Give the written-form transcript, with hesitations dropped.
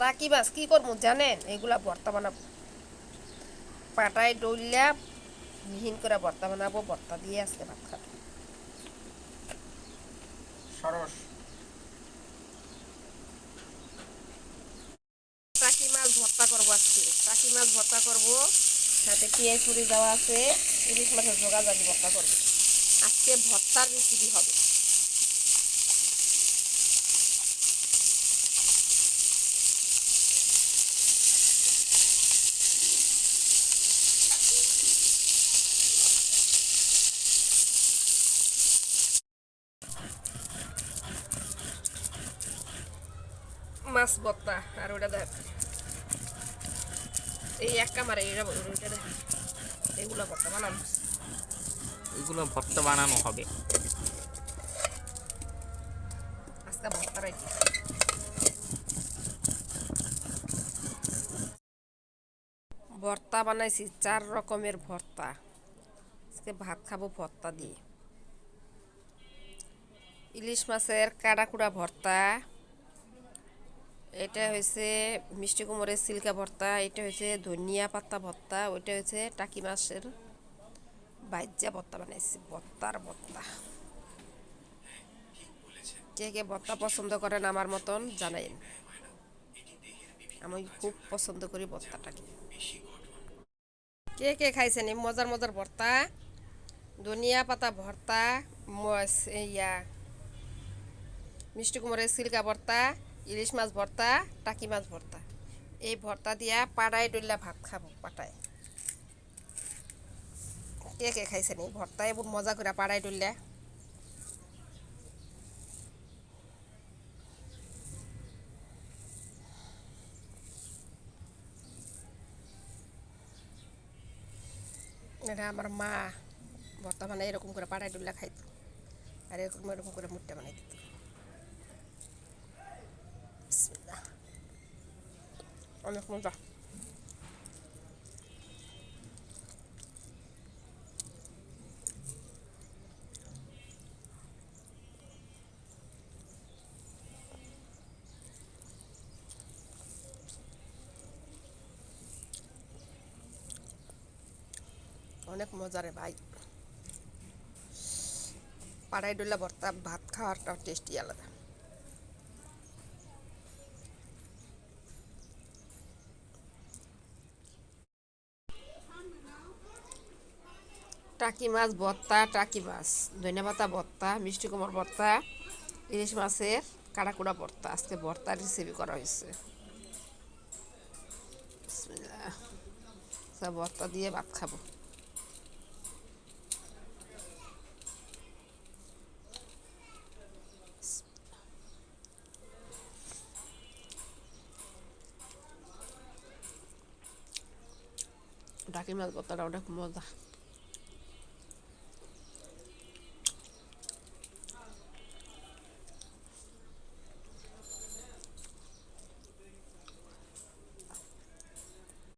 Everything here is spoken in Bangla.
টাকি মাছ কি করবো জানেন? এগুলা ভর্তা বানাবো, পাটায় ডইলা মিহিন করে ভর্তা বানাবো, ভর্তা দিয়ে আজকে ভাত খাবো। সরস টাকি মাছ ভর্তা করবো আজকে, টাকি মাছ ভর্তা করবো, সাথে পেঁয়াজ মুড়ি দেওয়া আছে, ইলিশ মাছের জোগা জানি ভর্তা করবো। আজকে ভর্তার রেসিপি হবে। মাছ ভর্তা আর ওটা দেখ, এই এক কামারে ওইটা দেখ, এগুলো ভর্তা বানাবো। এগুলো ভর্তা বানানো হবে। আজকে ভর্তা রাখি। ভর্তা বানাইছি 4 রকমের ভর্তা, আজকে ভাত খাবো ভর্তা দিয়ে। ইলিশ মাছের কাড়াকুড়া ভর্তা, এটা হয়েছে মিষ্টি কুমড়ের সিল্কা ভর্তা, এটা হয়েছে ধনিয়া পাতা ভর্তা, ওইটা হয়েছে টাকি মাছের বাইজা ভর্তা বানাইছি। ভর্তার ভর্তা, কে কে ভর্তা পছন্দ করেন আমার মতন জানাইন। আমি খুব পছন্দ করি ভর্তাটাকে। কে কে খাইছেন এই মজার মজার ভর্তা? ধনিয়া পাতা ভর্তা, ইয়া মিষ্টি কুমড়ের সিল্কা ভর্তা, ইলিশ মাছ ভর্তা, টাকি মাছ ভর্তা, এই ভর্তা দিয়া পাড়ায় ডইলা ভাত খাবো পাটায়। কে কে খাইছেন এই ভর্তা এমন মজা করে পাড়ায় ডইলা? এটা আমার মা ভর্তা বানাই এরকম করে পাড়ায় ডুল্লা খাইতো, আর এরকম এরকম করে মুটটা বানাই দিত। বিসমিল্লাহ, অনেক মজা। অনেক মজা রে ভাই, পাড়ায় ডুল্লা ভর্তা ভাত খাওয়ারটা টেস্টি আলাদা। টাকি মাছ ভর্তা, টাকি মাছ ধনিয়া পাতা ভর্তা, মিষ্টি কুমড় ভর্তা, ইলিশ মাছের কাড়াকুড়া ভর্তা, আজকে ভর্তার রেসিপি করা হয়েছে। বিসমিল্লাহ, সব ভর্তা দিয়ে ভাত খাবো। টাকি মাছ ভর্তাটা অনেক মজা।